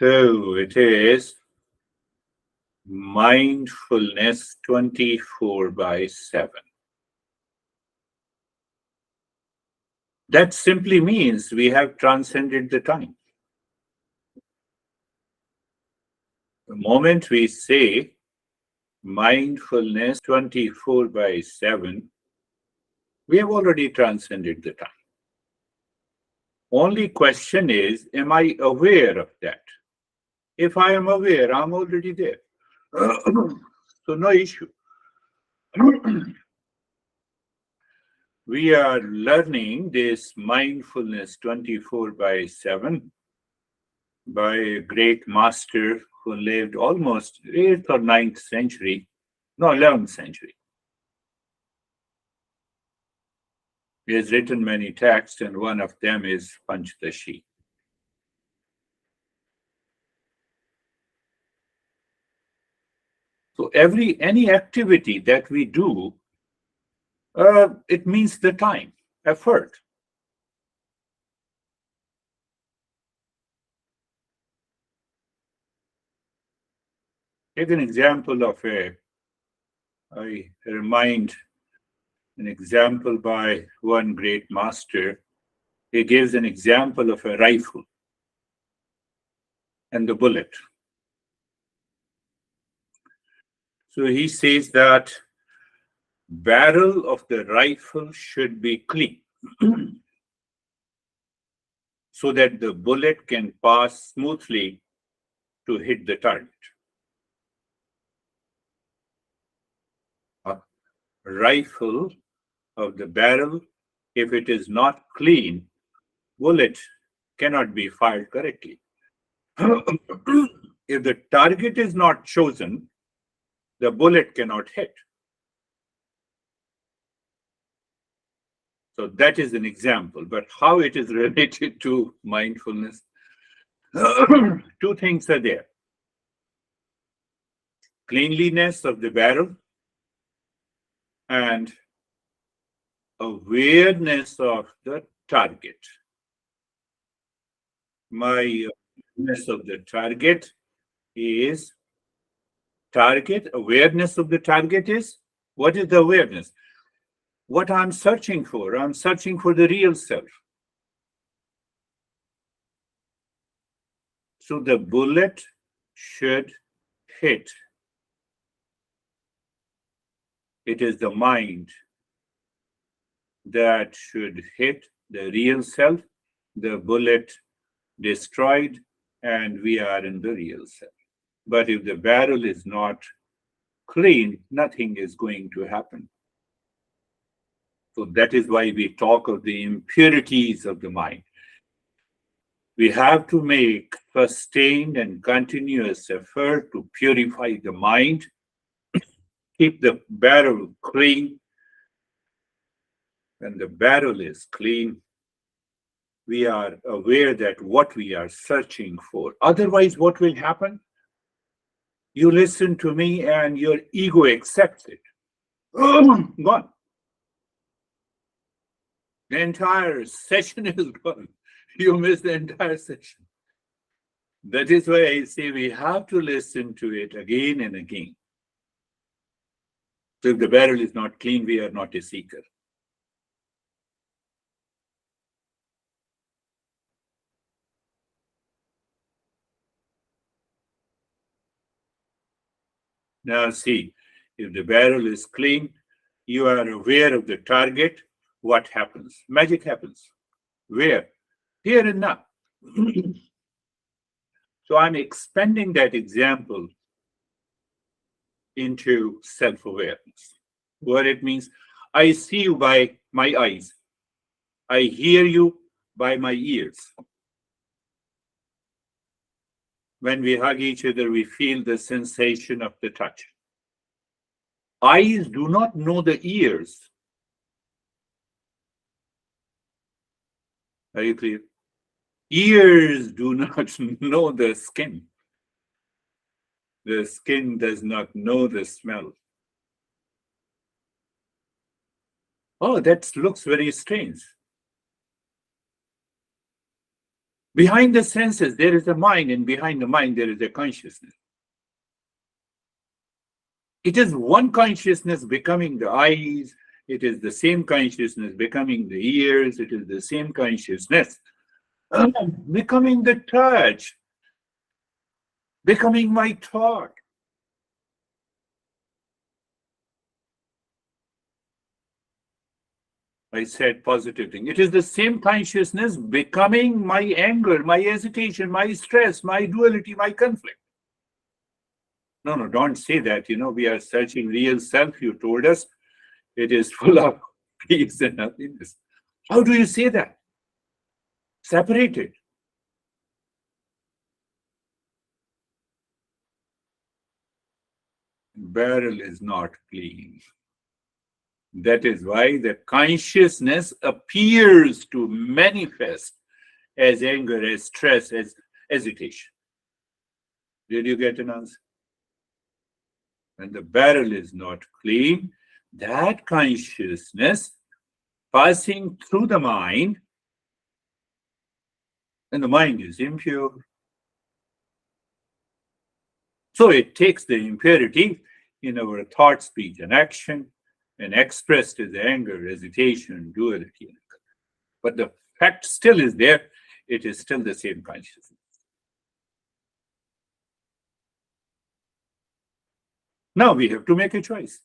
So it is mindfulness 24/7. That simply means we have transcended the time. The moment we say mindfulness 24/7, we have already transcended the time. Only question is, am I aware of that? If I am aware, I'm already there. So no issue. We are learning this mindfulness 24/7 by a great master who lived almost 8th or 9th century, no, 11th century. He has written many texts, and one of them is Panchdashi. So any activity that we do, it means the time, effort. Take an example of I remind an example by one great master. He gives an example of a rifle and the bullet. So he says that barrel of the rifle should be clean so that the bullet can pass smoothly to hit the target. A rifle of the barrel, if it is not clean, bullet cannot be fired correctly. If the target is not chosen, the bullet cannot hit. So that is an example, but how it is related to mindfulness? Two things are there. Cleanliness of the barrel and awareness of the target. My awareness of the target is awareness of the target is, what is the awareness? What I'm searching for? I'm searching for the real self. So the bullet should hit. It is the mind that should hit the real self, the bullet destroyed, and we are in the real self. But if the barrel is not clean, nothing is going to happen. So that is why we talk of the impurities of the mind. We have to make sustained and continuous effort to purify the mind, keep the barrel clean. When the barrel is clean, we are aware that what we are searching for. Otherwise, what will happen? You listen to me and your ego accepts it. Gone. The entire session is gone. You miss the entire session. That is why I say we have to listen to it again and again. So if the barrel is not clean, we are not a seeker. Now see, if the barrel is clean, you are aware of the target, what happens? Magic happens. Where? Here and now. So I'm expanding that example into self-awareness. What it means, I see you by my eyes. I hear you by my ears. When we hug each other, we feel the sensation of the touch. Eyes do not know the ears. Are you clear? Ears do not know the skin. The skin does not know the smell. Oh, that looks very strange. Behind the senses, there is a mind, and behind the mind, there is a consciousness. It is one consciousness becoming the eyes. It is the same consciousness becoming the ears. It is the same consciousness becoming the touch, becoming my thought. I said positive thing. It is the same consciousness becoming my anger, my hesitation, my stress, my duality, my conflict. No, don't say that. We are searching real self. You told us it is full of peace and happiness. How do you say that? Separate it. Barrel is not clean. That is why the consciousness appears to manifest as anger, as stress, as hesitation. Did you get an answer? When the barrel is not clean, that consciousness passing through the mind, and the mind is impure. So it takes the impurity in our thought, speech, and action, and expressed as anger, hesitation, duality. But the fact still is there. It is still the same consciousness. Now we have to make a choice.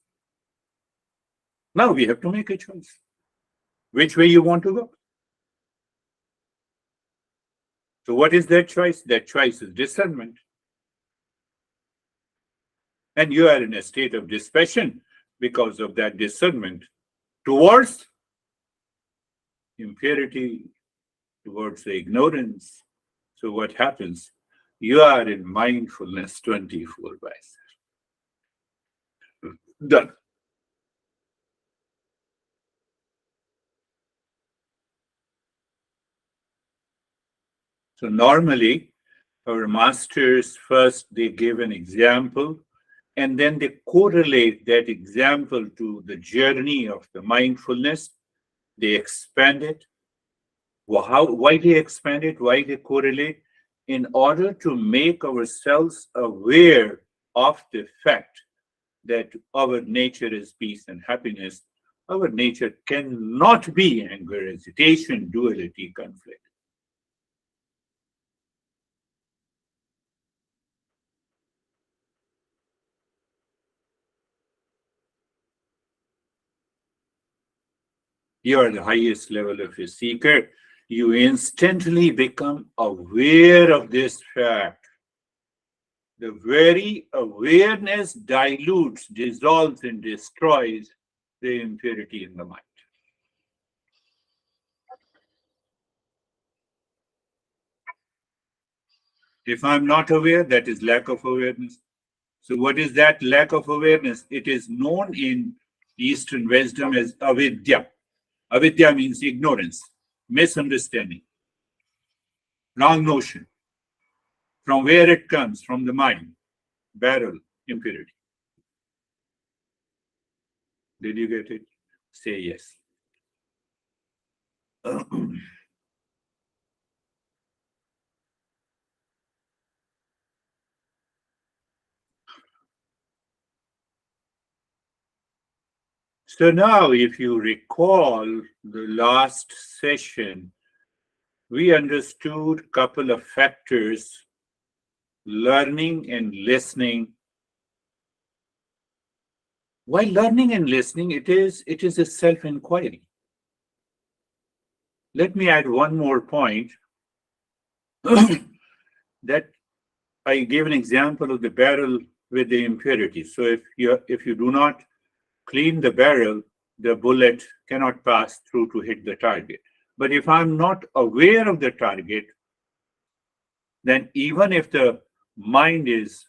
Which way you want to go? So what is that choice? That choice is discernment. And you are in a state of dispassion because of that discernment towards impurity, towards the ignorance. So what happens? You are in mindfulness 24/7. Done. So normally, our masters first, they give an example, and then they correlate that example to the journey of the mindfulness. They expand it. Why they expand it? Why they correlate? In order to make ourselves aware of the fact that our nature is peace and happiness. Our nature cannot be anger, hesitation, duality, conflict. You are the highest level of a seeker. You instantly become aware of this fact. The very awareness dilutes, dissolves, and destroys the impurity in the mind. If I'm not aware, that is lack of awareness. So what is that lack of awareness? It is known in Eastern wisdom as avidya. Avidya means ignorance, misunderstanding, wrong notion. From where it comes? From the mind. Barrel, impurity. Did you get it? Say yes. So now, if you recall the last session, we understood a couple of factors: learning and listening. While learning and listening, it is a self-inquiry. Let me add one more point. That I gave an example of the barrel with the impurity. So if you do not clean the barrel, the bullet cannot pass through to hit the target. But if I'm not aware of the target, then even if the mind is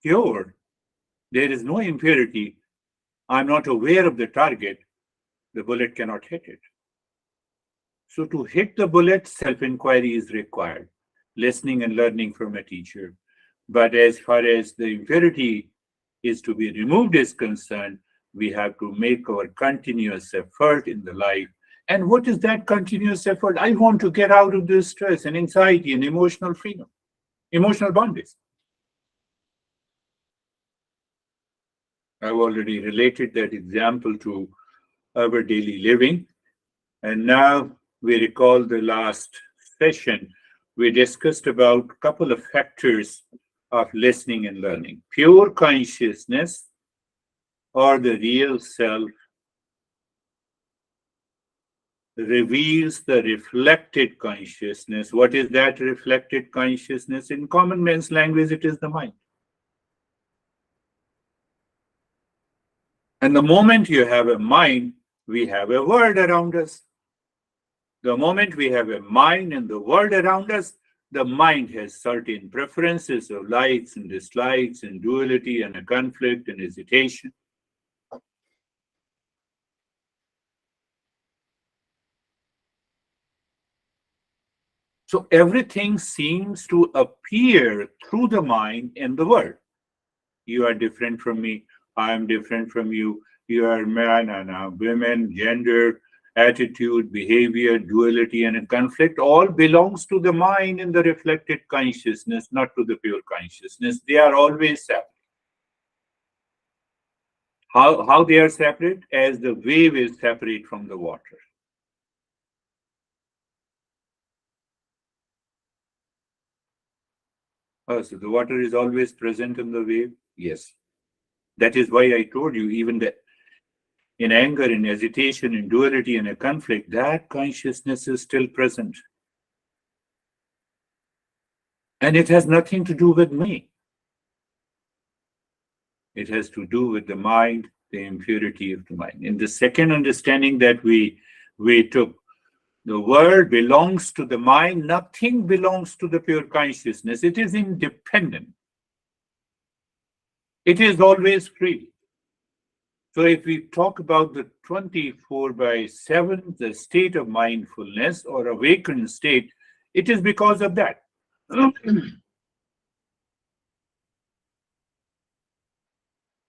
pure, there is no impurity, I'm not aware of the target, the bullet cannot hit it. So to hit the bullet, self-inquiry is required, listening and learning from a teacher. But as far as the impurity is to be removed is concerned, we have to make our continuous effort in the life And what is that continuous effort? I want to get out of this stress and anxiety and emotional freedom, emotional bondage. I've already related that example to our daily living. And now we recall the last session. We discussed about a couple of factors of listening and learning. Pure consciousness or the real self reveals the reflected consciousness. What is that reflected consciousness? In common man's language, it is the mind. And the moment you have a mind, we have a world around us. The moment we have a mind and the world around us, the mind has certain preferences of likes and dislikes and duality and a conflict and hesitation. So everything seems to appear through the mind and the world. You are different from me. I am different from you. You are man and women, gender, attitude, behavior, duality, and a conflict all belongs to the mind and the reflected consciousness, not to the pure consciousness. They are always separate. How they are separate? As the wave is separate from the water. Oh, so the water is always present in the wave? Yes. That is why I told you, even that in anger, in hesitation, in duality, and a conflict, that consciousness is still present. And it has nothing to do with me. It has to do with the mind, the impurity of the mind. In the second understanding that we took, the world belongs to the mind, nothing belongs to the pure consciousness. It is independent. It is always free. So if we talk about the 24/7, the state of mindfulness or awakened state, it is because of that.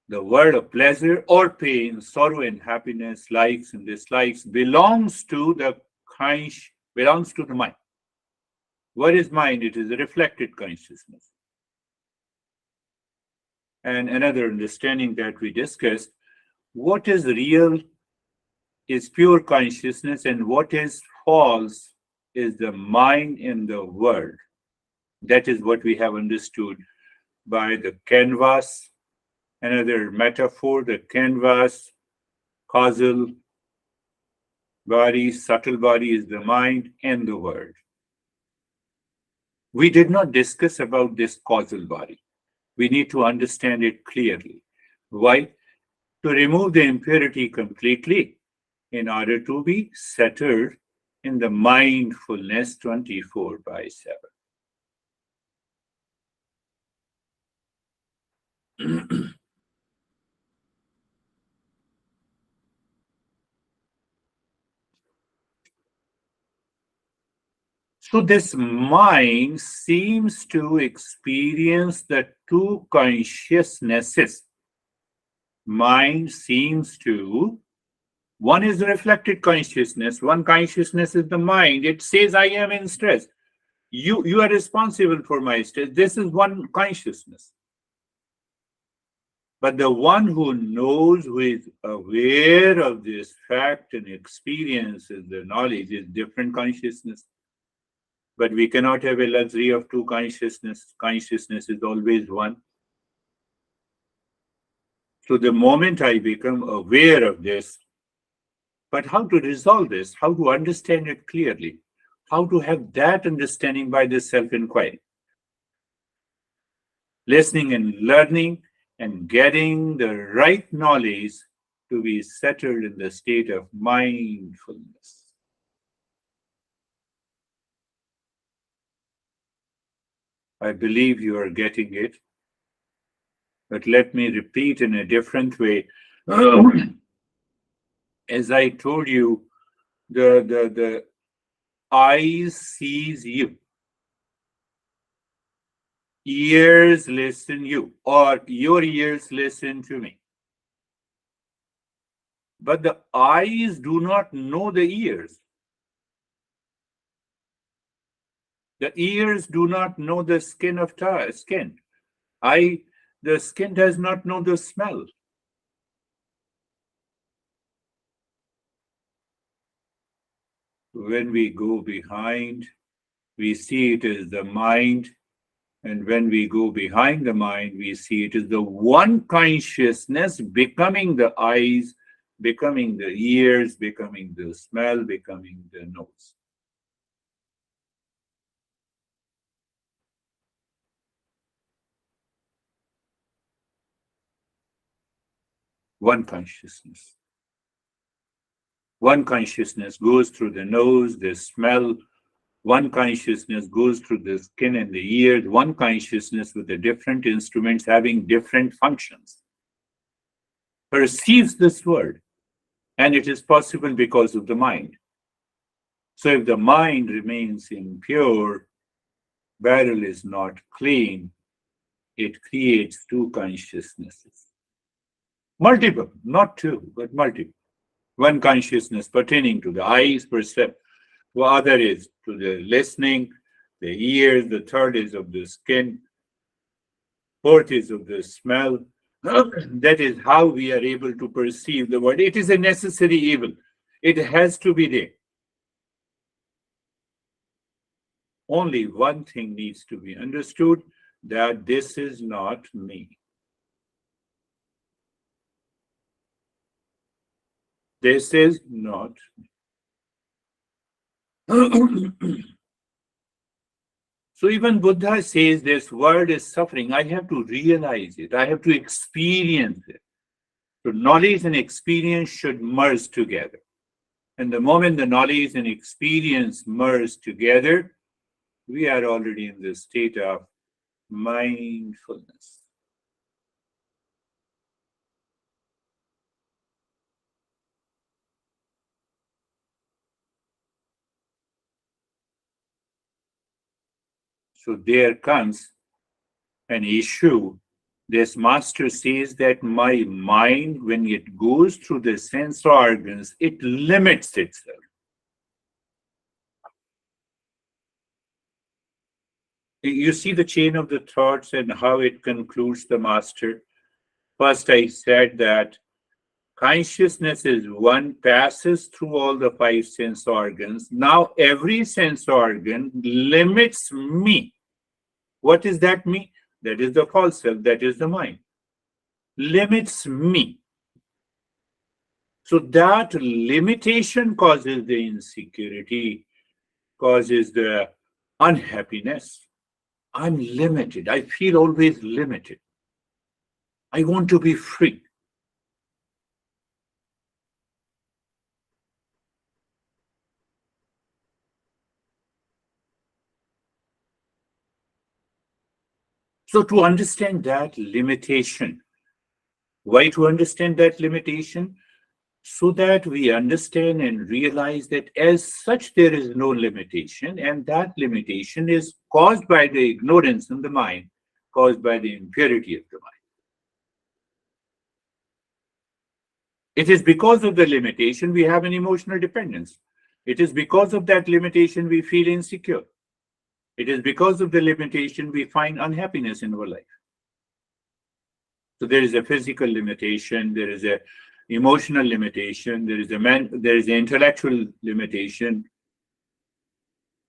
The world of pleasure or pain, sorrow and happiness, likes and dislikes belongs to the mind. What is mind? It is a reflected consciousness. And another understanding that we discussed, what is real is pure consciousness and what is false is the mind in the world. That is what we have understood by the canvas. Another metaphor, the canvas, causal body, subtle body is the mind and the world. We did not discuss about this causal body. We need to understand it clearly. Why? To remove the impurity completely in order to be settled in the mindfulness 24/7. So this mind seems to experience the two consciousnesses. Mind seems to, one is the reflected consciousness, one consciousness is the mind. It says, I am in stress. You are responsible for my stress. This is one consciousness. But the one who knows, who is aware of this fact and experiences the knowledge is different consciousness. But we cannot have a luxury of two consciousness. Consciousness is always one. So the moment I become aware of this, but how to resolve this, how to understand it clearly, how to have that understanding by the self-inquiry, listening and learning and getting the right knowledge to be settled in the state of mindfulness. I believe you are getting it, but let me repeat in a different way. As I told you, the eyes sees you, ears listen you, or your ears listen to me. But the eyes do not know the ears. The ears do not know the skin. The skin does not know the smell. When we go behind, we see it as the mind. And when we go behind the mind, we see it as the one consciousness becoming the eyes, becoming the ears, becoming the smell, becoming the nose. One consciousness. One consciousness goes through the nose, the smell. One consciousness goes through the skin and the ears. One consciousness with the different instruments having different functions perceives this world. And it is possible because of the mind. So if the mind remains impure, barrel is not clean, it creates two consciousnesses. Multiple, not two, but multiple. One consciousness pertaining to the eyes, the other is to the listening, the ears, the third is of the skin, fourth is of the smell. That is how we are able to perceive the world. It is a necessary evil. It has to be there. Only one thing needs to be understood, that this is not me. This is not me. So even Buddha says this world is suffering. I have to realize it. I have to experience it. So knowledge and experience should merge together. And the moment the knowledge and experience merge together, we are already in the state of mindfulness. So there comes an issue. This master says that my mind, when it goes through the sense organs, it limits itself. You see the chain of the thoughts and how it concludes the master. First, I said that consciousness is one, passes through all the five sense organs. Now, every sense organ limits me. What is that me? That is the false self, that is the mind. Limits me. So that limitation causes the insecurity, causes the unhappiness. I'm limited. I feel always limited. I want to be free. So to understand that limitation, why to understand that limitation? So that we understand and realize that as such there is no limitation, and that limitation is caused by the ignorance in the mind, caused by the impurity of the mind. It is because of the limitation we have an emotional dependence. It is because of that limitation we feel insecure. It is because of the limitation we find unhappiness in our life. So there is a physical limitation, there is a emotional limitation, there is an intellectual limitation.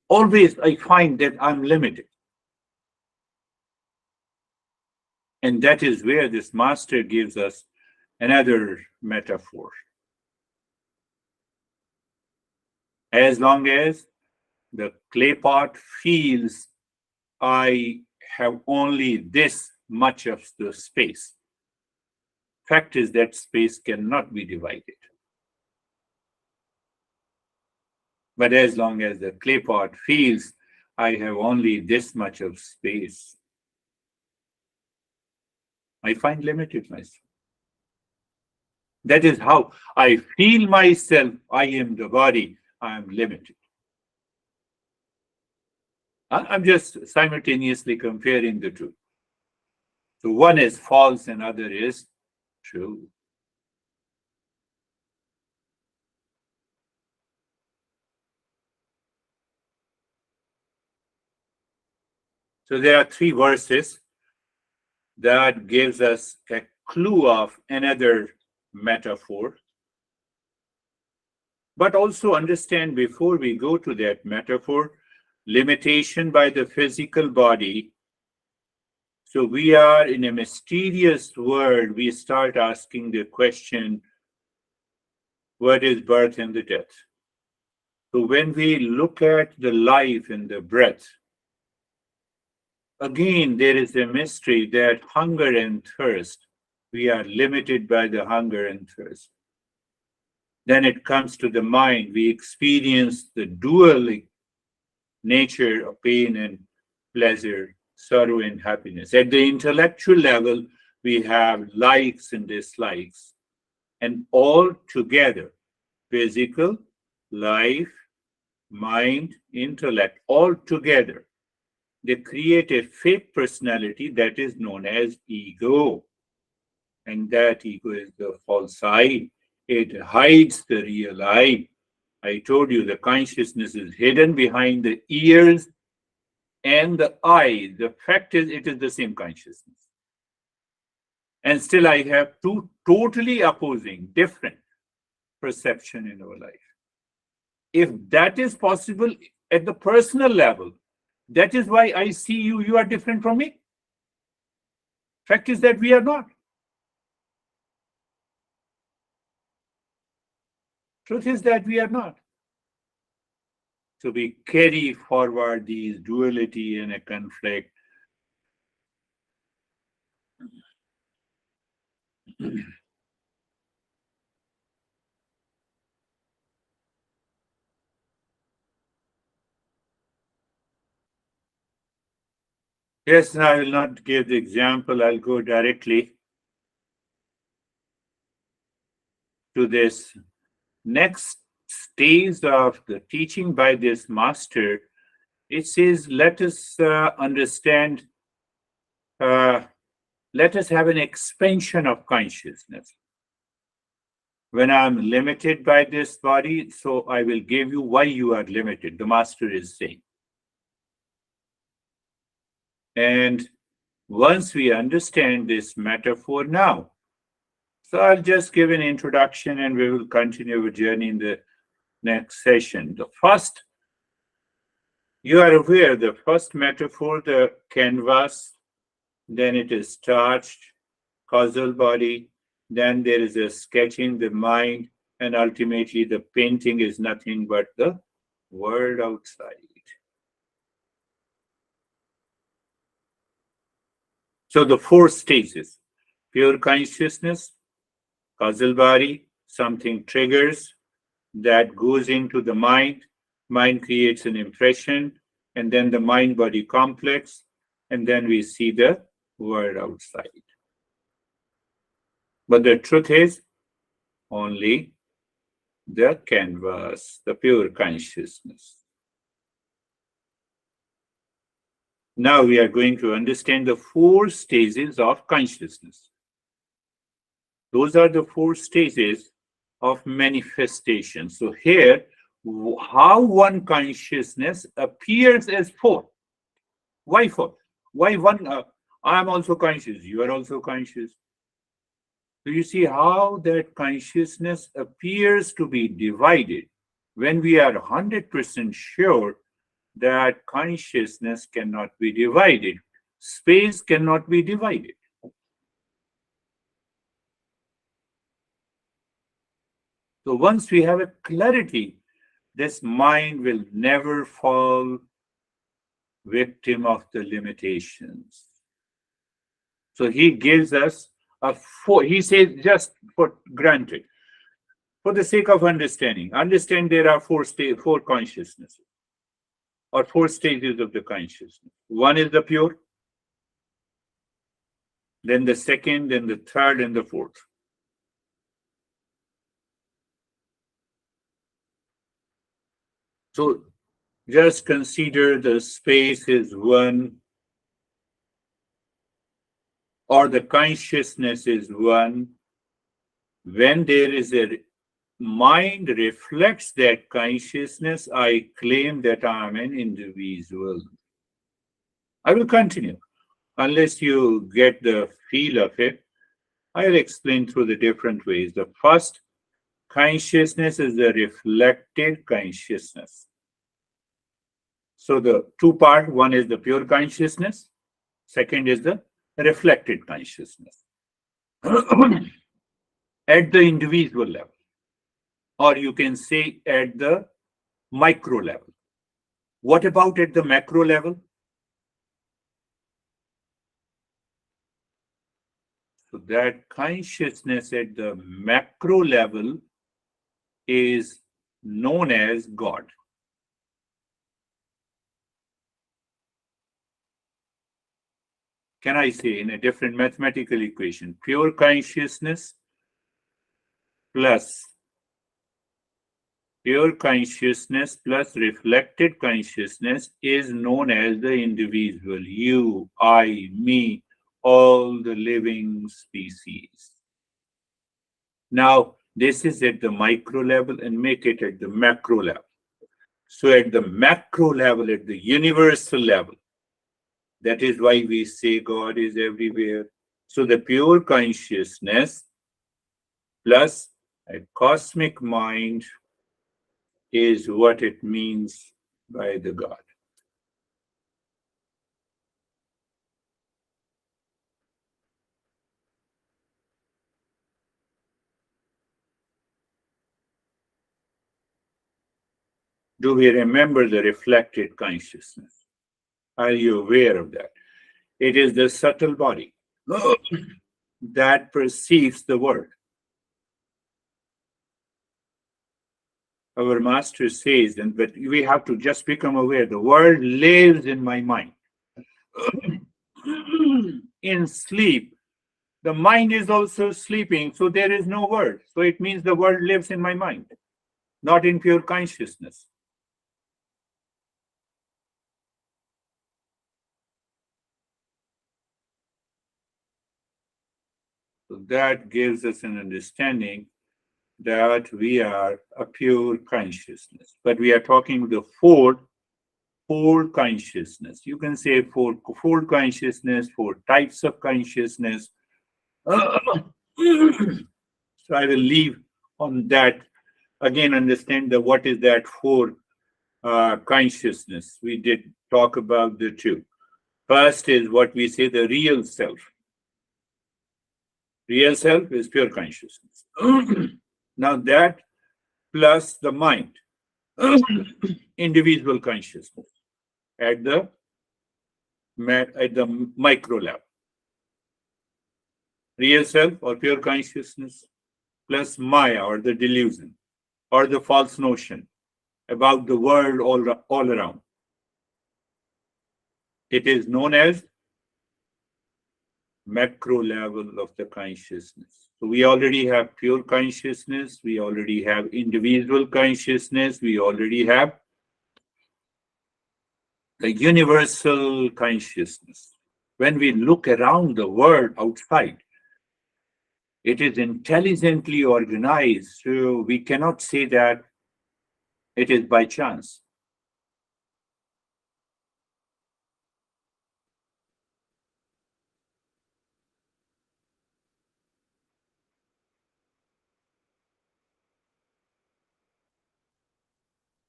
Always I find that I'm limited. And that is where this master gives us another metaphor. As long as the clay pot feels I have only this much of the space, fact is that space cannot be divided. But as long as the clay pot feels I have only this much of space, I find limited myself. That is how I feel myself. I am the body. I am limited. I'm just simultaneously comparing the two. So one is false and other is true. So there are three verses that gives us a clue of another metaphor. But also understand before we go to that metaphor, limitation by the physical body. So we are in a mysterious world. We start asking the question, what is birth and the death? So when we look at the life and the breath, again, there is a mystery that hunger and thirst, we are limited by the hunger and thirst. Then it comes to the mind. We experience the dual nature of pain and pleasure, sorrow and happiness. At the intellectual level, we have likes and dislikes, and all together, physical, life, mind, intellect, all together, they create a fake personality that is known as ego. And that ego is the false I. It hides the real I. I told you the consciousness is hidden behind the ears and the eye. The fact is, it is the same consciousness. And still, I have two totally opposing, different perception in our life. If that is possible at the personal level, that is why I see you, you are different from me. Fact is that we are not. Truth is that we are not. So we carry forward these duality and a conflict. Yes, I will not give the example. I'll go directly to this next stage of the teaching by this master. It says, let us understand, let us have an expansion of consciousness. When I'm limited by this body, so I will give you why you are limited, the master is saying. And once we understand this metaphor now, so I'll just give an introduction and we will continue our journey in the next session. The first, you are aware, the first metaphor, the canvas, then it is starched, causal body, then there is a sketching, the mind, and ultimately the painting is nothing but the world outside. So the four stages, pure consciousness, causal body, something triggers, that goes into the mind, mind creates an impression, and then the mind-body complex, and then we see the world outside. But the truth is only the canvas, the pure consciousness. Now we are going to understand the four stages of consciousness. Those are the four stages of manifestation. So here, how one consciousness appears as four. Why four? Why one? I am also conscious. You are also conscious. So you see how that consciousness appears to be divided when we are 100% sure that consciousness cannot be divided. Space cannot be divided. So once we have a clarity, this mind will never fall victim of the limitations. So he gives us a four, he says, just for granted, for the sake of understanding, understand there are four consciousnesses or four stages of the consciousness. One is the pure, then the second, then the third, and the fourth. So just consider the space is one, or the consciousness is one. When there is a mind reflects that consciousness, I claim that I am an individual. I will continue. Unless you get the feel of it, I'll explain through the different ways. The first consciousness is the reflected consciousness. So the two part, one is the pure consciousness, second is the reflected consciousness. At the individual level, or you can say at the micro level. What about at the macro level? So that consciousness at the macro level is known as God. Can I say in a different mathematical equation, pure consciousness plus reflected consciousness is known as the individual, you, I, me, all the living species. Now, this is at the micro level and make it at the macro level. So at the macro level, at the universal level, that is why we say God is everywhere. So the pure consciousness plus a cosmic mind is what it means by the God. Do we remember the reflected consciousness? Are you aware of that? It is the subtle body that perceives the world. Our master says, but we have to just become aware the world lives in my mind. In sleep, the mind is also sleeping, so there is no world. So it means the world lives in my mind, not in pure consciousness. So that gives us an understanding that we are a pure consciousness. But we are talking the four consciousness. You can say four consciousness, four types of consciousness. So I will leave on that. Again, understand that what is that four consciousness. We did talk about the two. First is what we say the real self. Real self is pure consciousness. Now that plus the mind, individual consciousness at the micro level. Real self or pure consciousness plus Maya or the delusion or the false notion about the world all around. It is known as macro level of the consciousness. So we already have pure consciousness, we already have individual consciousness, we already have the universal consciousness. When we look around the world outside, it is intelligently organized, so we cannot say that it is by chance.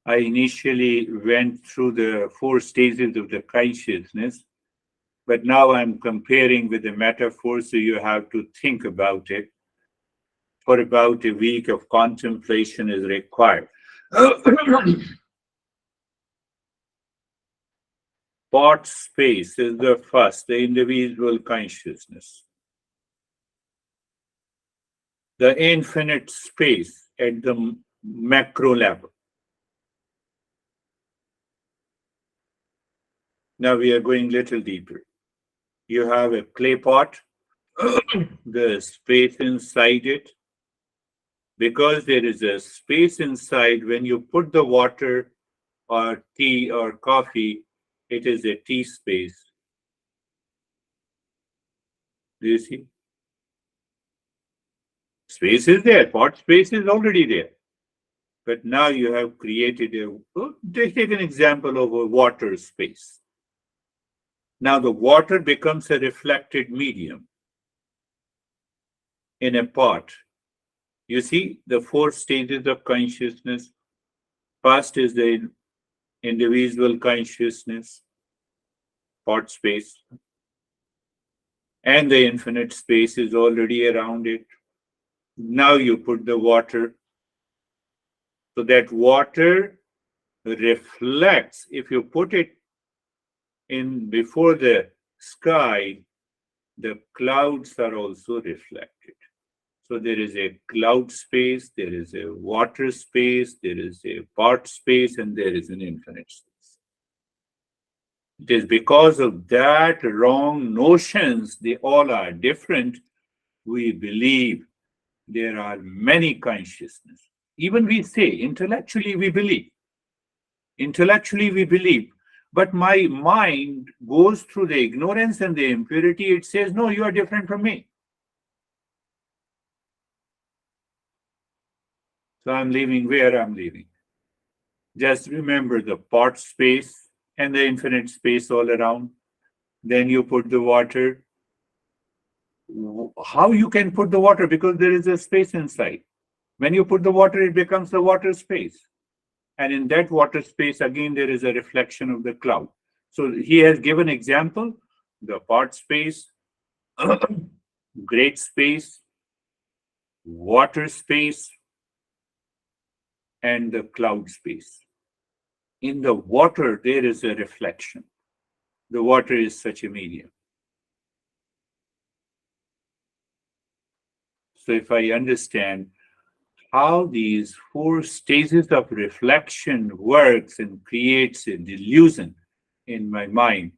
I initially went through the four stages of the consciousness, but now I'm comparing with the metaphor, so you have to think about it. For about a week of contemplation is required. Thought space is the first, the individual consciousness. The infinite space at the macro level. Now we are going a little deeper. You have a clay pot, the space inside it. Because there is a space inside, when you put the water or tea or coffee, it is a tea space. Do you see? Space is there, pot space is already there. But now you have created take an example of a water space. Now the water becomes a reflected medium in a pot. You see the four stages of consciousness. First is the individual consciousness, pot space, and the infinite space is already around it. Now you put the water, so that water reflects. If you put it in before the sky, the clouds are also reflected. So there is a cloud space, there is a water space, there is a part space, and there is an infinite space. It is because of that wrong notions, they all are different. We believe there are many consciousness. Even we say intellectually we believe. Intellectually we believe. But my mind goes through the ignorance and the impurity. It says, no, you are different from me. So I'm leaving where I'm leaving. Just remember the part space and the infinite space all around. Then you put the water. How you can put the water? Because there is a space inside. When you put the water, it becomes the water space. And in that water space, again, there is a reflection of the cloud. So he has given example, the part space, great space, water space, and the cloud space. In the water, there is a reflection. The water is such a medium. So if I understand how these four stages of reflection works and creates a delusion in my mind,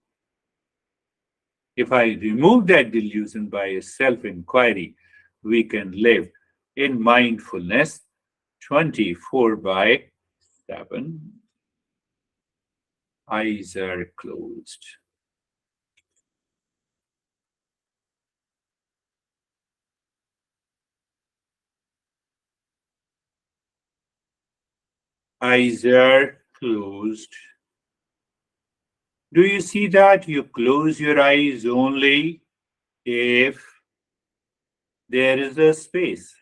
if I remove that delusion by a self-inquiry, we can live in mindfulness 24/7. Eyes are closed. Eyes are closed. Do you see that? You close your eyes only if there is a space.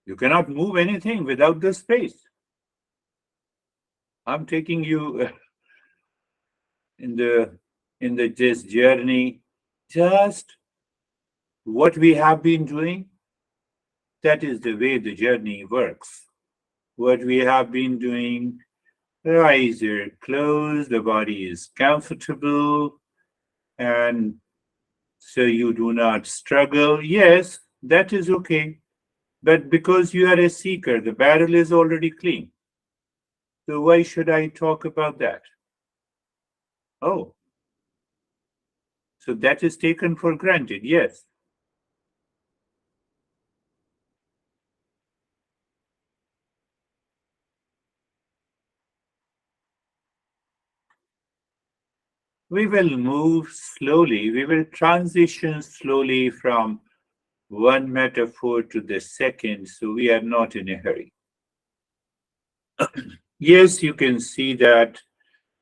You cannot move anything without the space. I'm taking you in this journey. Just what we have been doing, that is the way the journey works. What we have been doing, the eyes are closed, the body is comfortable, and so you do not struggle. Yes, that is okay. But because you are a seeker, the barrel is already clean. So why should I talk about that? Oh, so that is taken for granted. Yes. We will move slowly. We will transition slowly from one metaphor to the second, so we are not in a hurry. Yes, you can see that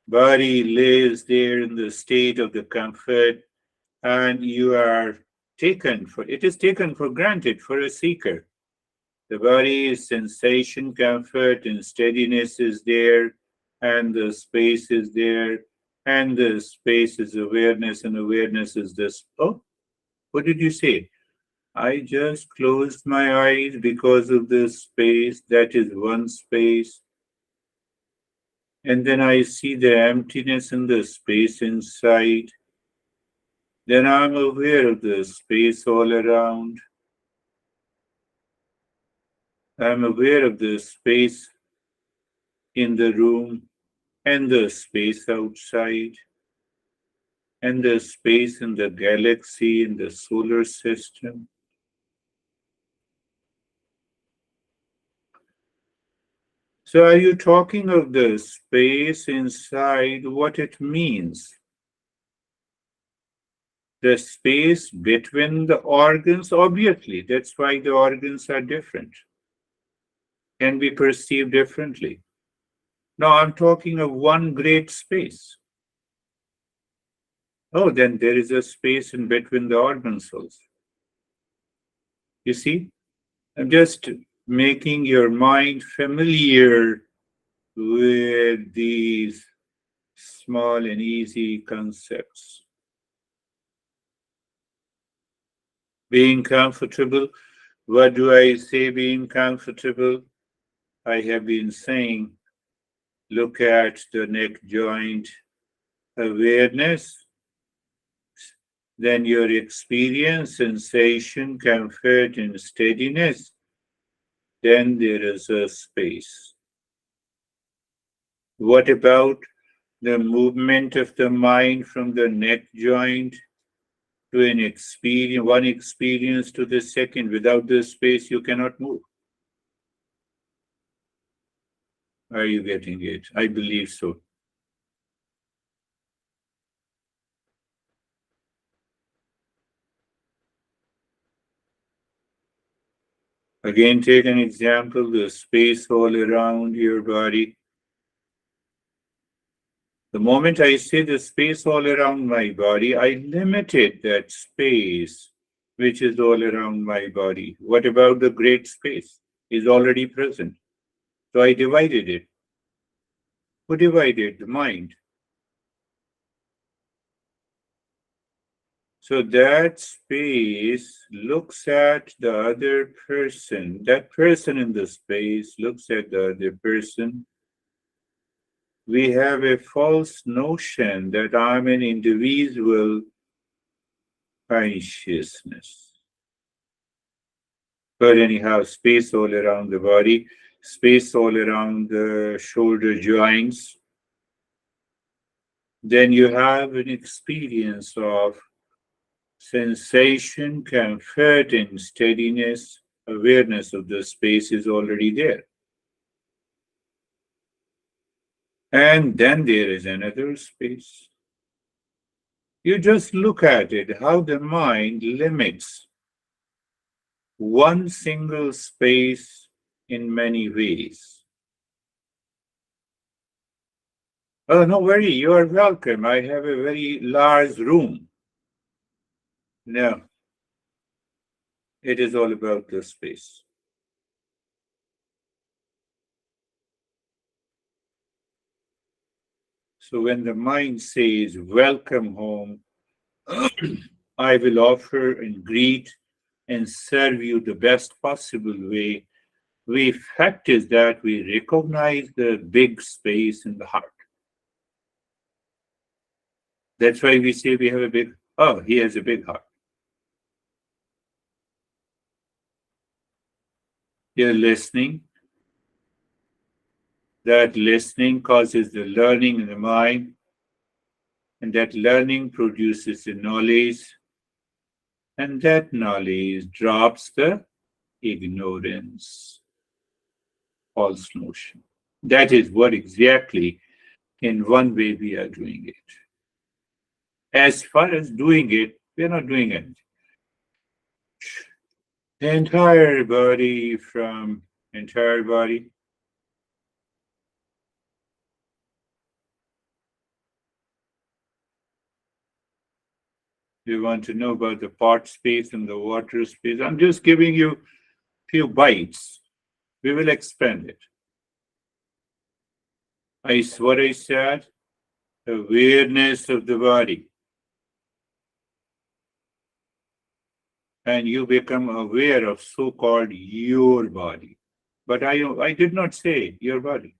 body lives there in the state of the comfort, and you are it is taken for granted for a seeker. The body is sensation, comfort, and steadiness is there, and the space is there, and the space is awareness, and awareness is this. Oh, what did you say? I just closed my eyes because of this space. That is one space. And then I see the emptiness in the space inside. Then I'm aware of the space all around. I'm aware of the space in the room and the space outside and the space in the galaxy, in the solar system. So are you talking of the space inside, what it means? The space between the organs, obviously, that's why the organs are different, can be perceived differently. Now I'm talking of one great space. Oh, then there is a space in between the organs also. You see, I'm just making your mind familiar with these small and easy concepts. Being comfortable. What do I say being comfortable? I have been saying, look at the neck joint awareness, then your experience, sensation, comfort, and steadiness. Then there is a space. What about the movement of the mind from the neck joint to an experience, one experience to the second? Without this space, you cannot move. Are you getting it? I believe so. Again, take an example, the space all around your body. The moment I say the space all around my body, I limited that space which is all around my body. What about the great space? Is already present. So I divided it. Who divided? The mind. So that space looks at the other person. That person in the space looks at the other person. We have a false notion that I'm an individual consciousness. But anyhow, space all around the body, space all around the shoulder joints. Then you have an experience of sensation, comfort, and steadiness. Awareness of the space is already there. And then there is another space. You just look at it, how the mind limits one single space in many ways. Oh, no worry, you are welcome. I have a very large room. No, it is all about the space. So when the mind says, welcome home, I will offer and greet and serve you the best possible way. The fact is that we recognize the big space in the heart. That's why we say we have a big, oh, he has a big heart. You're listening. That listening causes the learning in the mind, and that learning produces the knowledge, and that knowledge drops the ignorance, false notion. That is what exactly, in one way, we are doing it. As far as doing it, we are not doing anything. The entire body from entire body. You want to know about the pot space and the water space. I'm just giving you few bites. We will expand it. What I said, awareness of the body. And you become aware of so-called your body. But I did not say your body.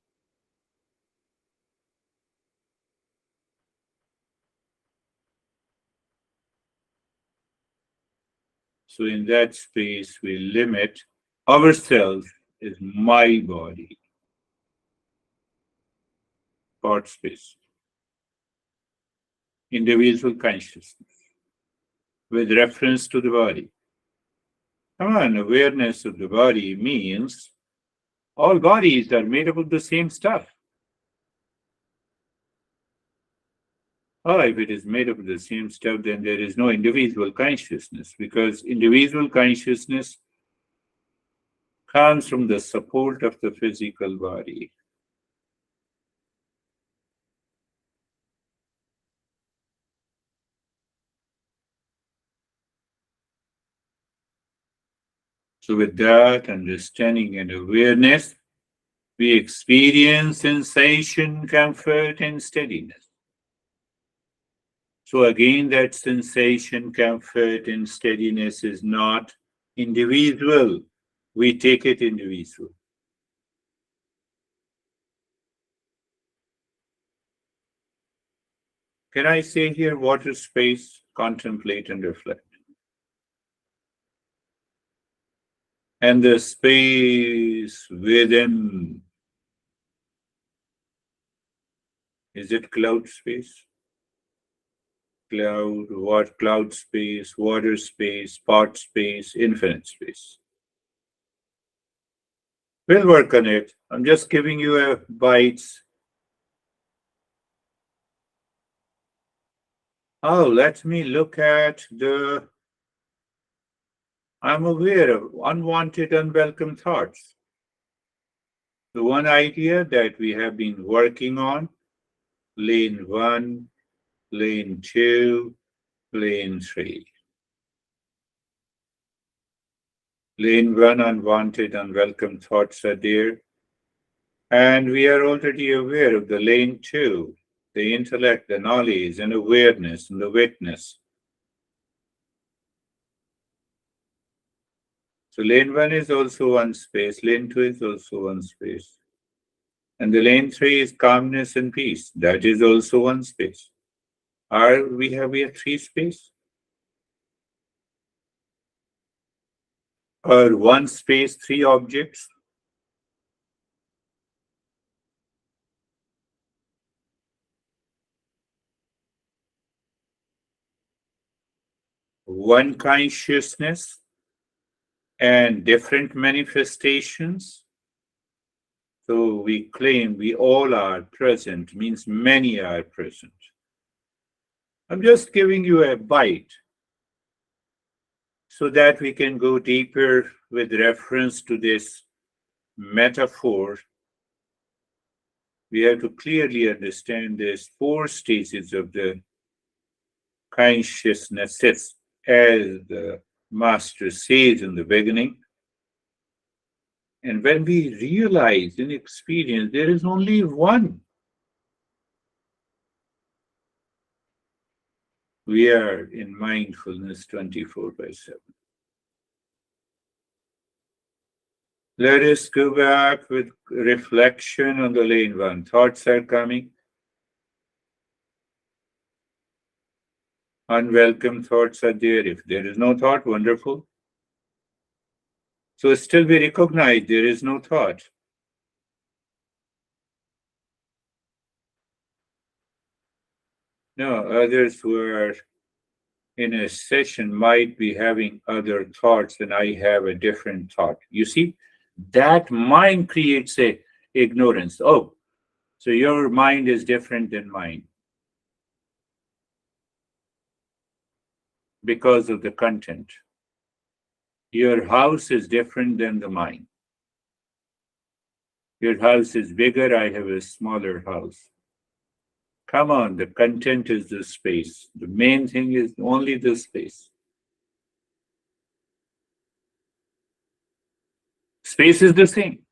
So in that space, we limit ourselves as my body, thought space, individual consciousness, with reference to the body. Come on, awareness of the body means all bodies are made up of the same stuff. Oh, if it is made up of the same stuff, then there is no individual consciousness, because individual consciousness comes from the support of the physical body. So, with that understanding and awareness, we experience sensation, comfort, and steadiness. So, again, that sensation, comfort, and steadiness is not individual. We take it individual. Can I say here, water, space, contemplate, and reflect? And the space within, is it cloud space? Cloud space, water space, part space, infinite space. We'll work on it. I'm just giving you a bites. Oh, let me look at I'm aware of unwanted, unwelcome thoughts. The one idea that we have been working on, lane 1, lane 2, lane 3. Lane 1, unwanted, unwelcome thoughts are there. And we are already aware of the lane 2, the intellect, the knowledge, and awareness, and the witness. So lane 1 is also one space, lane 2 is also one space. And the lane 3 is calmness and peace. That is also one space. Are we have here 3 space? Or one space, 3 objects? One consciousness and different manifestations. So we claim we all are present, means many are present. I'm just giving you a bite so that we can go deeper with reference to this metaphor. We have to clearly understand these 4 stages of the consciousness, as the master says in the beginning. And when we realize in experience there is only one, we are in mindfulness 24/7. Let us go back with reflection on the lane 1. Thoughts are coming. Unwelcome thoughts are there. If there is no thought, wonderful. So still we recognize there is no thought. No, others who are in a session might be having other thoughts and I have a different thought. You see, that mind creates a ignorance. Oh, so your mind is different than mine because of the content. Your house is different than the mine. Your house is bigger, I have a smaller house. Come on, the content is the space. The main thing is only the space. Space is the same.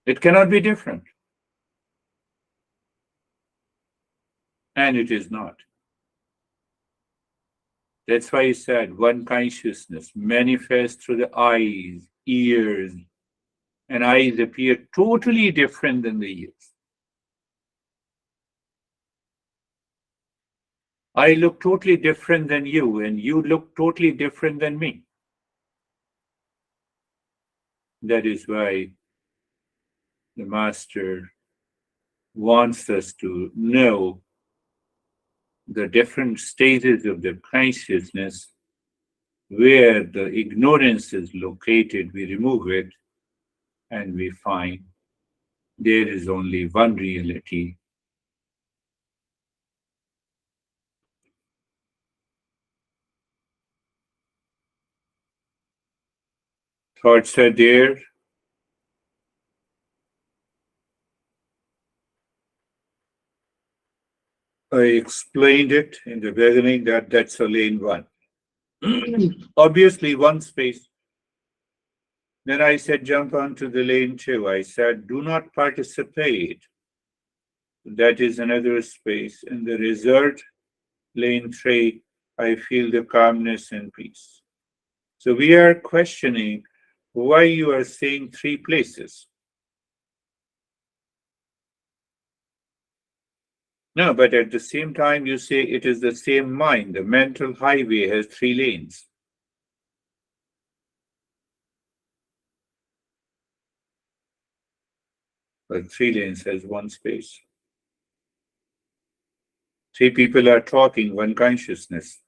It cannot be different. And it is not. That's why he said one consciousness manifests through the eyes, ears, and eyes appear totally different than the ears. I look totally different than you, and you look totally different than me. That is why the Master wants us to know the different stages of the consciousness where the ignorance is located. We remove it and we find there is only one reality. Thoughts are there. I explained it in the beginning that that's a lane 1. Obviously, one space. Then I said, jump onto the lane two. I said, do not participate. That is another space. In the result, lane three, I feel the calmness and peace. So we are questioning why you are saying three places. No, but at the same time, you say it is the same mind. The mental highway has three lanes. But three lanes has one space. Three people are talking, one consciousness.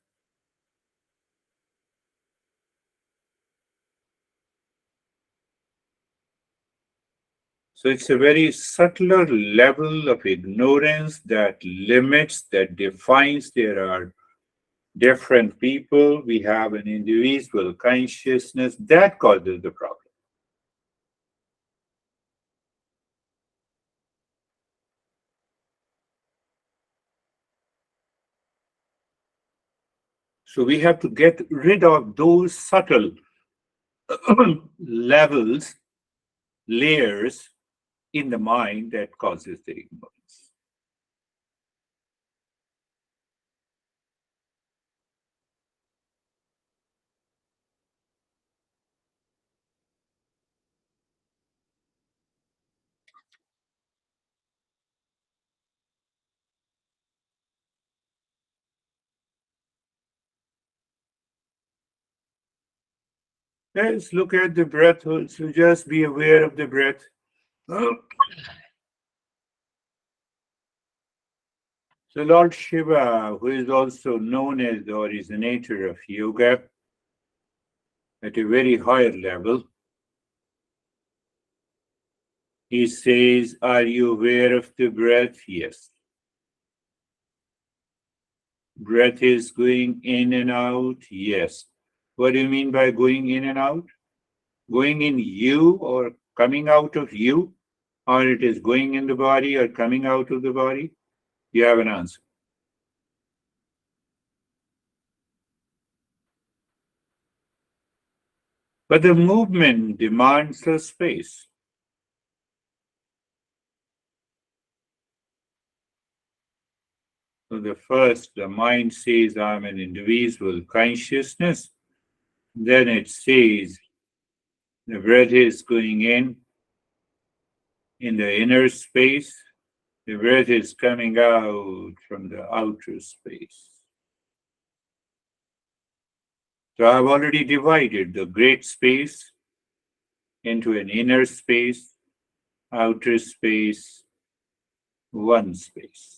So it's a very subtler level of ignorance that limits, that defines. There are different people. We have an individual consciousness that causes the problem. So we have to get rid of those subtle levels, layers in the mind that causes the ignorance. Let's look at the breath. So just be aware of the breath. So Lord Shiva, who is also known as the originator of yoga at a very higher level, he says, are you aware of the breath? Yes. Breath is going in and out? Yes. What do you mean by going in and out? Going in you or coming out of you? Or it is going in the body or coming out of the body? You have an answer. But the movement demands a space. So the first, the mind says, I'm an individual consciousness. Then it says, the breath is going in the inner space. The breath is coming out from the outer space. So I've already divided the great space into an inner space, outer space, one space.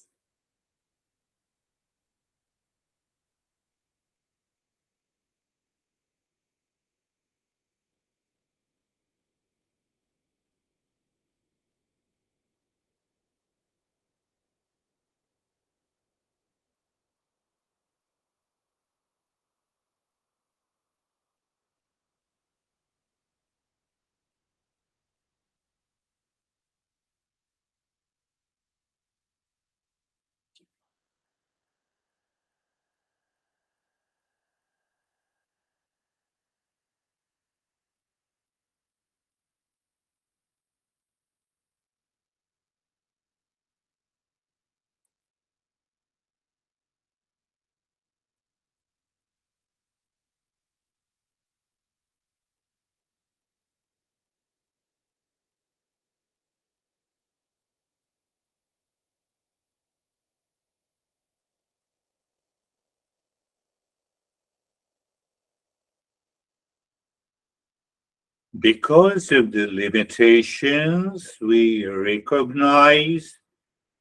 Because of the limitations we recognize,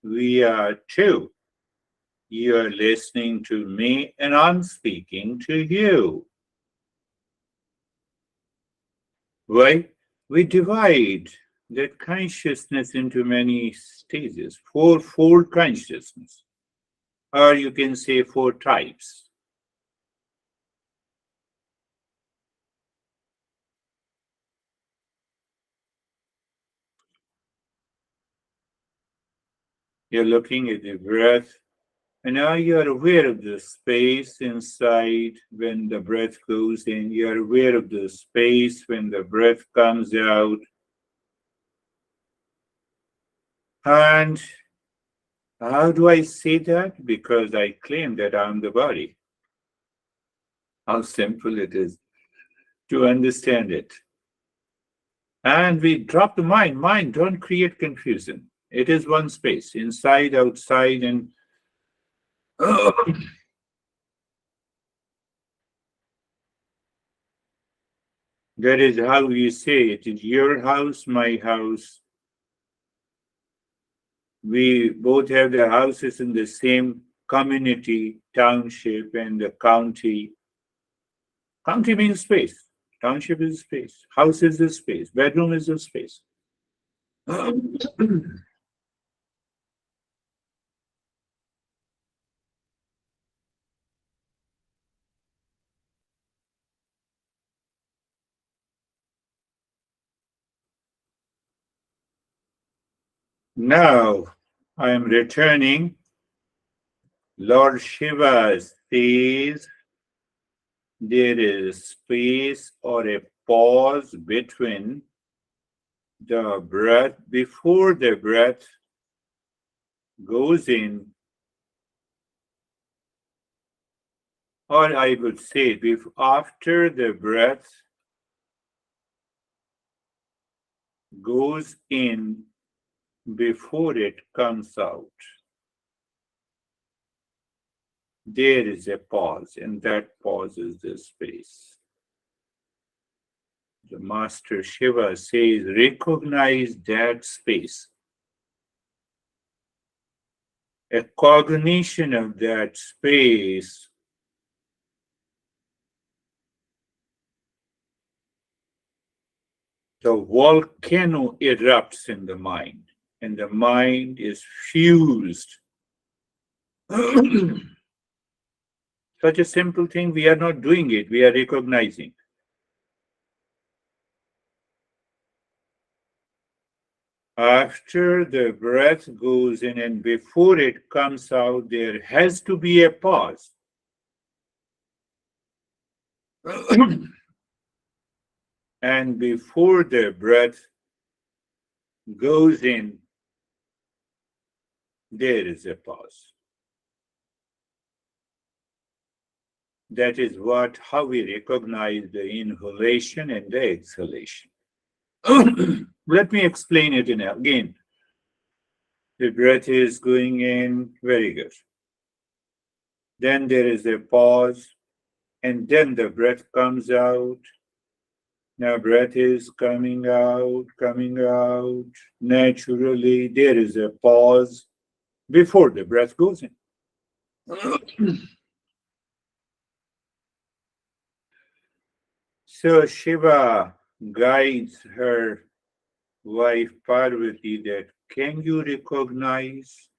we are two. You're listening to me and I'm speaking to you. Right? We divide that consciousness into many stages, fourfold consciousness, or you can say four types. You're looking at the breath, And now you are aware of the space inside when the breath goes in. You are aware of the space when the breath comes out. And how do I say that? Because I claim that I'm the body. How simple it is to understand it. And we drop the mind. Mind, don't create confusion. It is one space, inside, outside, and that is how we say it is your house, my house. We both have the houses in the same community, township, and the county. County means space. Township is space. House is a space. Bedroom is a space. Now I am returning. Lord Shiva says there is space or a pause between the breath before the breath goes in, or I would say after the breath goes in before it comes out. There is a pause, and that pause is the space. The Master Shiva says, recognize that space. A cognition of that space the volcano erupts in the mind, and the mind is fused. Such a simple thing, we are not doing it, we are recognizing. After the breath goes in and before it comes out, there has to be a pause. And before the breath goes in, there is a pause. That is how we recognize the inhalation and the exhalation. Let me explain it again. The breath is going in, very good. Then there is a pause, and then the breath comes out. Now breath is coming out naturally. There is a pause before the breath goes in. So Shiva guides her wife Parvati that can you recognize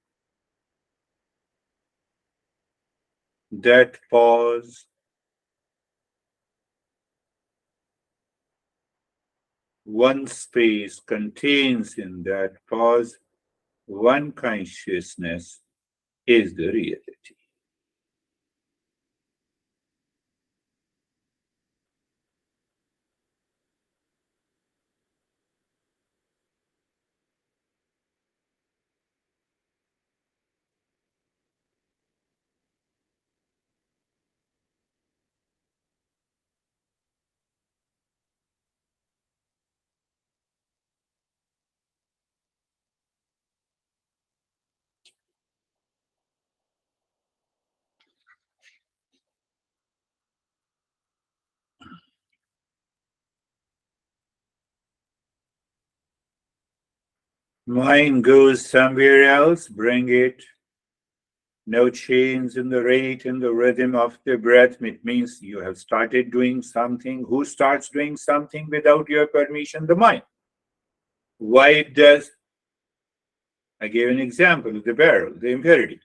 that pause? One space contains in that pause one consciousness is the reality. Mind goes somewhere else, bring it. No change in the rate and the rhythm of the breath. It means you have started doing something. Who starts doing something without your permission? The mind. Why it does? I gave an example of the barrel, the impurity.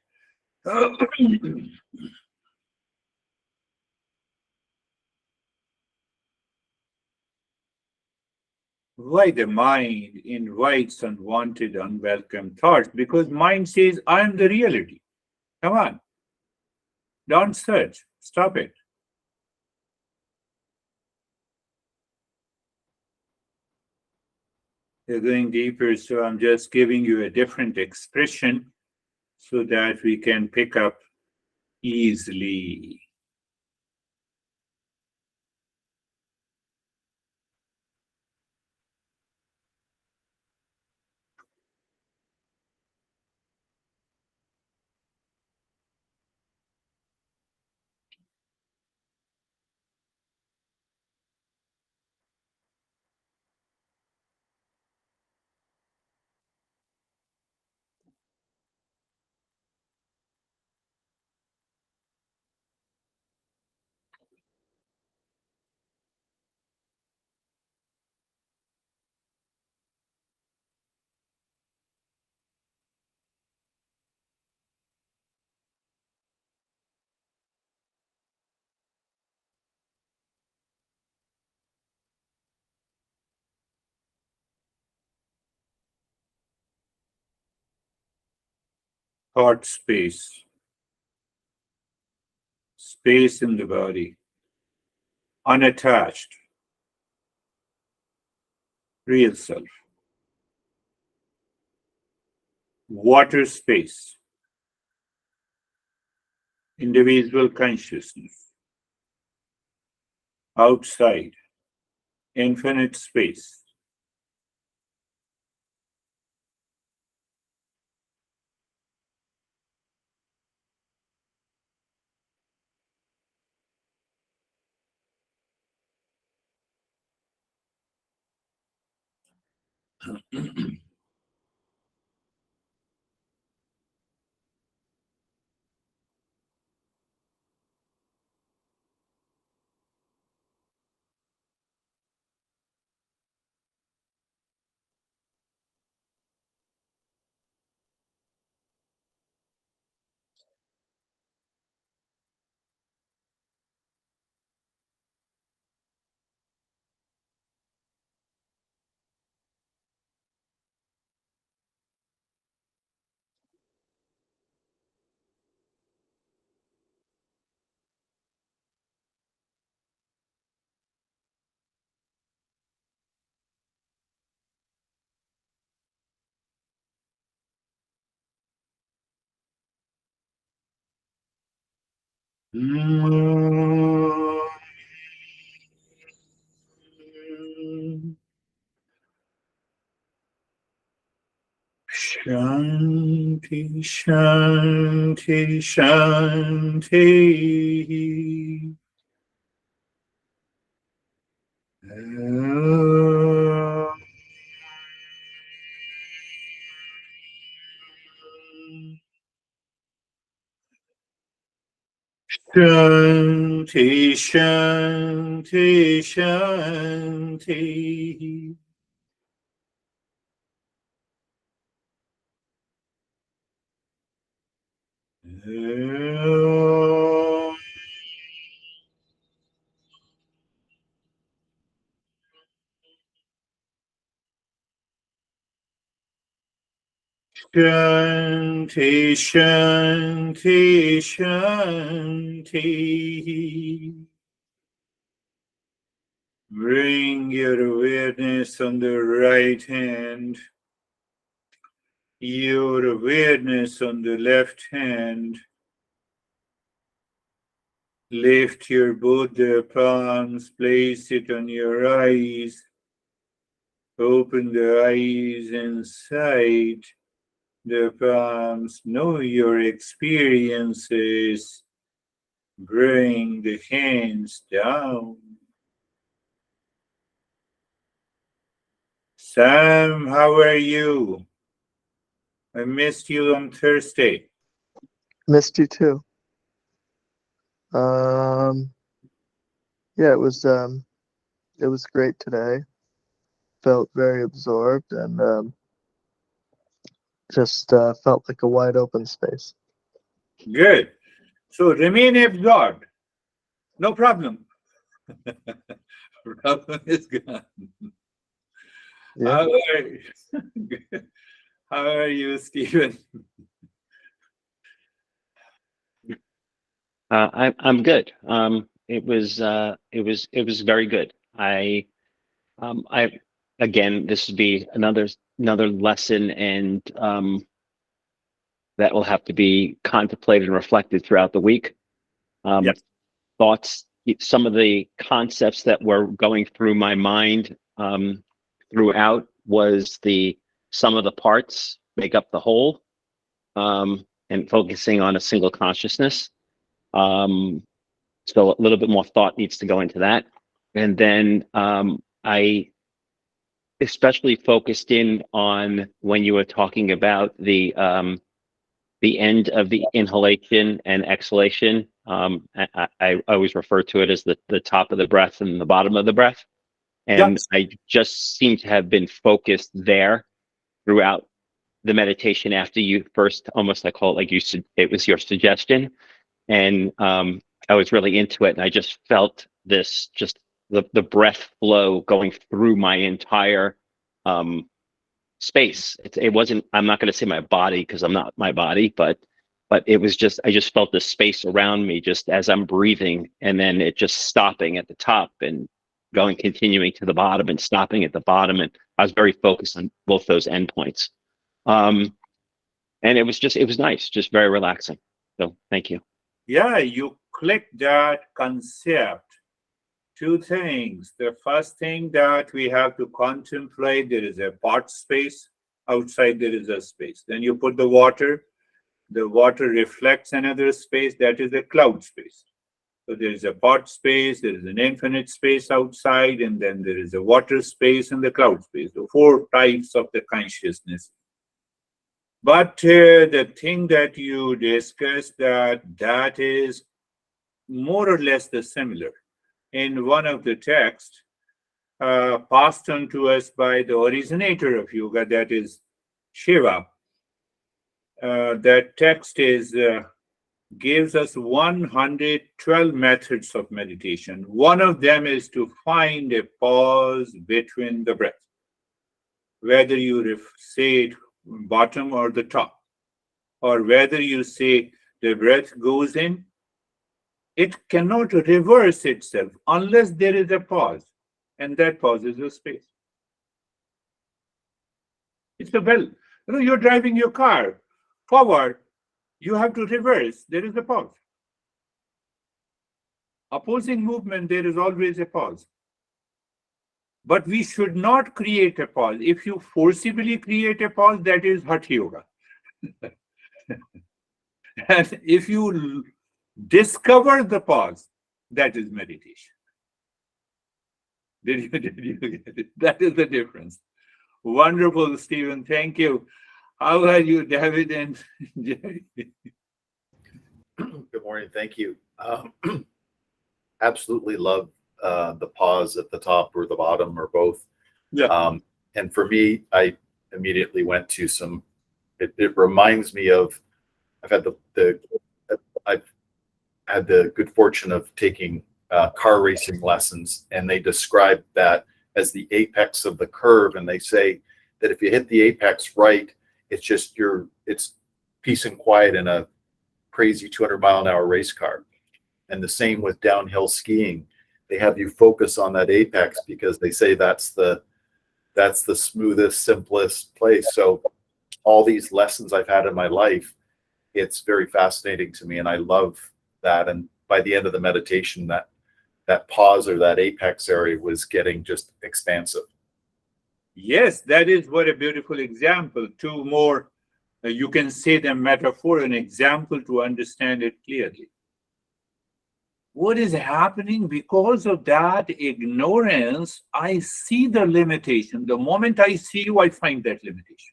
Why the mind invites unwanted, unwelcome thoughts? Because mind says, I am the reality. Come on. Don't search. Stop it. You're going deeper, so I'm just giving you a different expression so that we can pick up easily. Thought space, space in the body, unattached, real self. Water space, individual consciousness. Outside, infinite space. Shanti, Shanti, Shanti. Om. Shanti, Shanti, Shanti. Om. Shanti, Shanti, Shanti. Bring your awareness on the right hand, your awareness on the left hand. Lift your both the palms, place it on your eyes. Open the eyes inside the palms. Know your experiences. Bring the hands down. Sam, how are you? I missed you on Thursday. Missed you too. Um, yeah, it was great today. Felt very absorbed and just felt like a wide open space. Good. So remain absorbed. No problem. Problem is gone. Yeah, How are, how are you, Stephen? I'm good. It was very good. I again, this would be another lesson, and that will have to be contemplated and reflected throughout the week. Um, Yes. Thoughts, some of the concepts that were going through my mind throughout was the sum of the parts make up the whole, and focusing on a single consciousness. Um, so a little bit more thought needs to go into that. And then I especially focused in on when you were talking about the end of the inhalation and exhalation. I always refer to it as the top of the breath and the bottom of the breath. And Yes. I just seem to have been focused there throughout the meditation after you first, almost I call it like you said, it was your suggestion. And I was really into it. And I just felt this, just the breath flow going through my entire um, space. It wasn't, I'm not going to say my body because I'm not my body, but it was just, I just felt the space around me just as I'm breathing, and then it just stopping at the top and going, continuing to the bottom and stopping at the bottom. And I was very focused on both those endpoints. Um, and it was nice, just very relaxing. So thank you. Yeah, you click that concept. Two things. The first thing that we have to contemplate, there is a part space. Outside there is a space. Then you put the water reflects another space, that is a cloud space. So there is a part space, there is an infinite space outside, and then there is a water space and the cloud space. So four types of the consciousness. But the thing that you discussed, that is more or less the similar. In one of the texts passed on to us by the originator of yoga, that is Shiva, that text is gives us 112 methods of meditation. One of them is to find a pause between the breath, whether you say it bottom or the top, or whether you say the breath goes in, it cannot reverse itself unless there is a pause, and that pause is a space. It's a well, you're driving your car forward, you have to reverse, there is a pause. Opposing movement, there is always a pause. But we should not create a pause. If you forcibly create a pause, that is Hatha Yoga. And if you discover the pause, that is meditation. Did you get it? That is the difference. Wonderful, Stephen. Thank you. How are you, David and Jerry? Good morning. Thank you. Absolutely love the pause at the top or the bottom or both. Yeah. And for me, I immediately went to some. It reminds me of. I've had I've had the good fortune of taking car racing lessons, and they describe that as the apex of the curve, and they say that if you hit the apex right, it's it's peace and quiet in a crazy 200-mile-an-hour race car. And the same with downhill skiing. They have you focus on that apex because they say that's the smoothest, simplest place. So all these lessons I've had in my life, it's very fascinating to me, and I love that. And by the end of the meditation, that pause or that apex area was getting just expansive. Yes, that is what a beautiful example. Two more, you can say the metaphor, an example to understand it clearly. What is happening because of that ignorance? I see the limitation. The moment I see you, I find that limitation.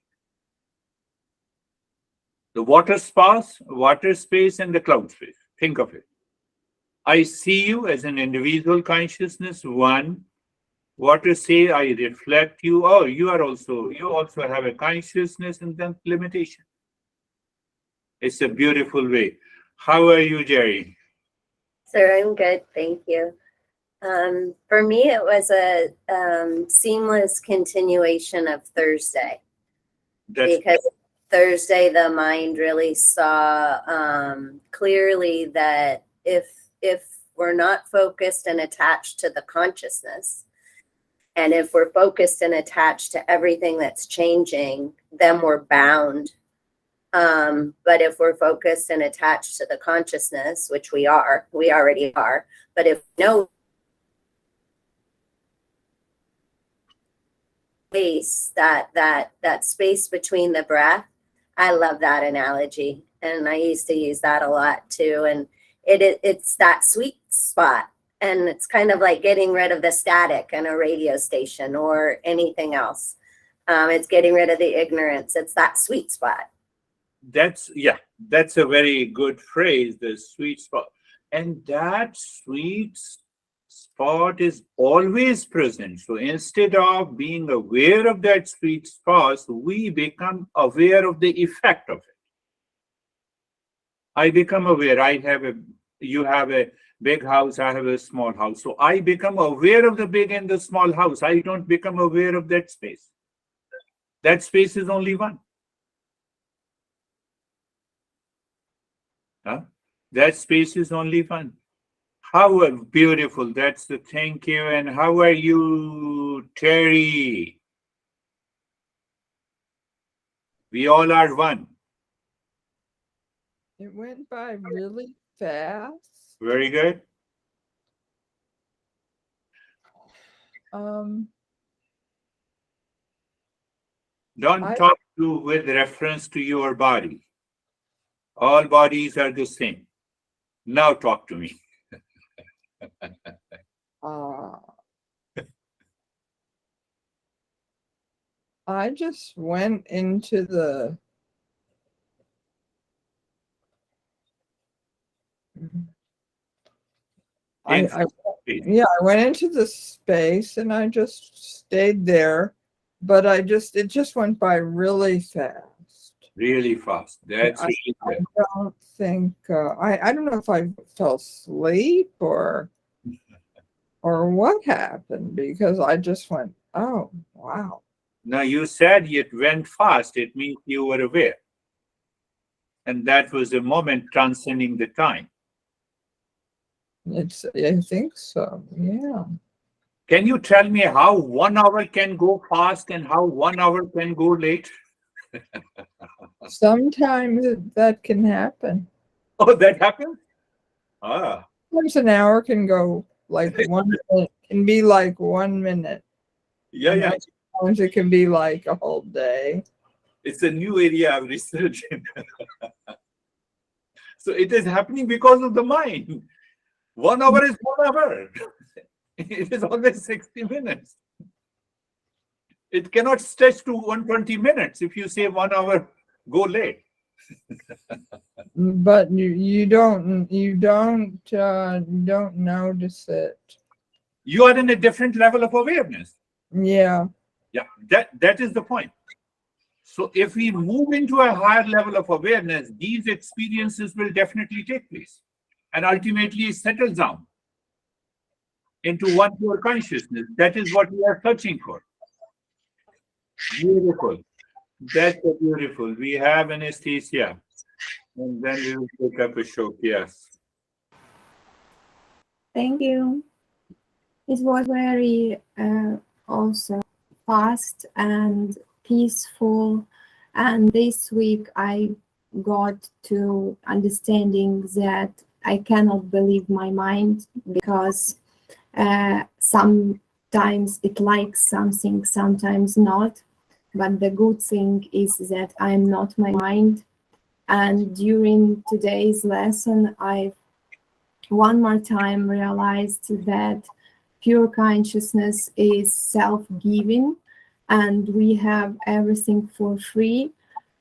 The water space, and the cloud space. Think of it. I see you as an individual consciousness, one. Water say I reflect you. Oh, you also have a consciousness, and then limitation. It's a beautiful way. How are you, Jerry? Sir, I'm good, thank you. For me, it was a seamless continuation of Thursday. Because Thursday, the mind really saw clearly that if we're not focused and attached to the consciousness, and if we're focused and attached to everything that's changing, then we're bound. But if we're focused and attached to the consciousness, which we already are, but if no space, that space between the breath, I love that analogy. And I used to use that a lot too. And it's that sweet spot. And it's kind of like getting rid of the static in a radio station or anything else. It's getting rid of the ignorance. It's that sweet spot. That's a very good phrase, the sweet spot. And that sweet spot is always present. So instead of being aware of that sweet spot, we become aware of the effect of it. I become aware. You have a big house, I have a small house. So I become aware of the big and the small house. I don't become aware of that space. That space is only one. That space is only one. How beautiful. That's the thank you. And how are you, Terry? We all are one. It went by really fast. Very good. Don't talk with reference to your body. All bodies are the same. Now talk to me. I just went into the I went into the space and I just stayed there, but it just went by really fast. Really fast. That's I really don't think I don't know if I fell asleep or what happened, because I just went, oh wow. Now you said it went fast. It means you were aware. And that was a moment transcending the time. I think so, yeah. Can you tell me how 1 hour can go fast and how 1 hour can go late? Sometimes that can happen. Oh, that happens? Ah. Sometimes an hour can go like 1 minute, can be like 1 minute. Yeah. Sometimes it can be like a whole day. It's a new area of research. So it is happening because of the mind. 1 hour is 1 hour. It is always 60 minutes. It cannot stretch to 120 minutes if you say 1 hour go late. But you don't notice it. You are in a different level of awareness. Yeah. Yeah, that is the point. So if we move into a higher level of awareness, these experiences will definitely take place and ultimately settle down into one pure consciousness. That is what we are searching for. Beautiful. That's beautiful. We have Anastasia. And then we will pick up a show. Yes. Thank you. It was very also fast and peaceful. And this week I got to understanding that I cannot believe my mind, because sometimes it likes something, sometimes not. But the good thing is that I'm not my mind. And during today's lesson, I one more time realized that pure consciousness is self-giving, and we have everything for free.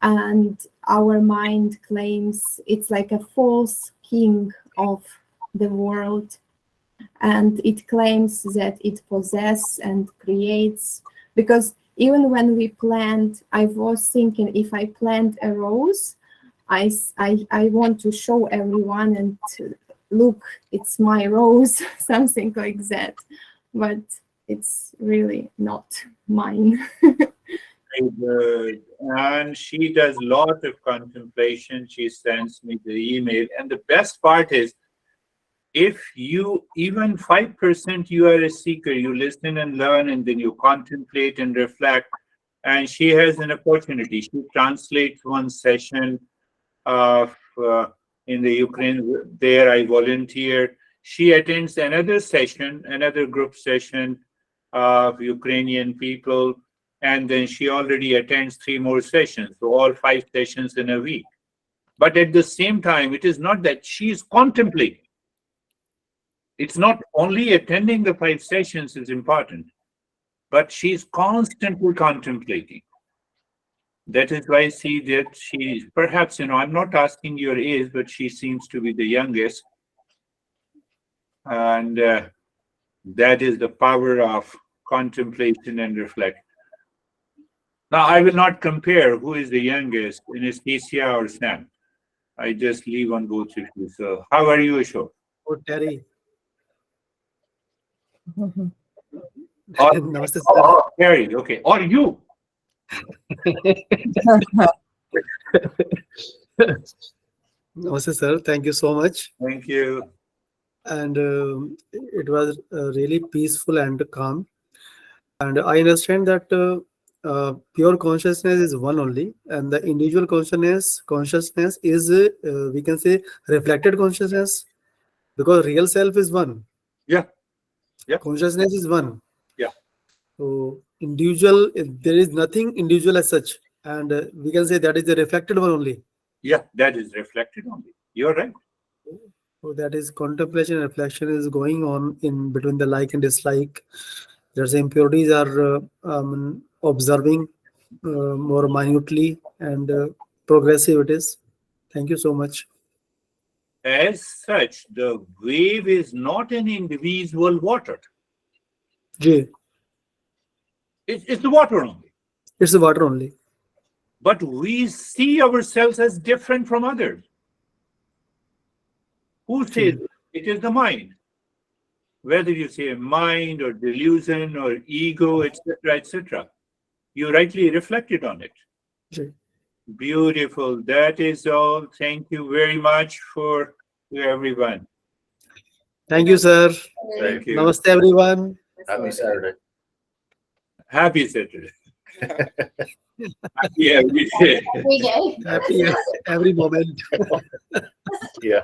And our mind claims it's like a false king of the world, and it claims that it possesses and creates. Because even when we plant, I was thinking, if I plant a rose, I want to show everyone and look, it's my rose, something like that. But it's really not mine. And she does a lot of contemplation. She sends me the email. And the best part is if you, even 5%, you are a seeker, you listen and learn, and then you contemplate and reflect. And she has an opportunity. She translates one session of in the Ukraine. There, I volunteer. She attends another session, another group session of Ukrainian people, and then she already attends 3 more sessions, so all 5 sessions in a week. But at the same time, it is not that she is contemplating. It's not only attending the 5 sessions is important, but she's constantly contemplating. That is why I see that she, perhaps, I'm not asking your age, but she seems to be the youngest. And that is the power of contemplation and reflection. Now, I will not compare who is the youngest, Anastasia or Sam. I just leave on both of you. So, how are you, Ashok? Oh, Terry. Namaste, Terry, okay. Or you? Namaste, sir. Thank you so much. Thank you. And it was really peaceful and calm. And I understand that pure consciousness is one only, and the individual consciousness is, we can say, reflected consciousness, because real self is one. Yeah. Yeah. Consciousness is one. Yeah. So individual, there is nothing individual as such, and we can say that is the reflected one only. Yeah, that is reflected only. You're right. So that is contemplation and reflection is going on in between the like and dislike. There's impurities are observing more minutely, and progressive it is. Thank you so much. As such, the wave is not an individual water. Jay, It's the water only. it's the water only. But we see ourselves as different from others. Who says it is the mind? Whether you say mind or delusion or ego, etc., you rightly reflected on it. Jay. Beautiful. That is all. Thank you very much for everyone. Thank you, sir. Thank you. Namaste, everyone. Happy Saturday. Happy Saturday. Happy every day. Every day. Happy every moment. Yeah.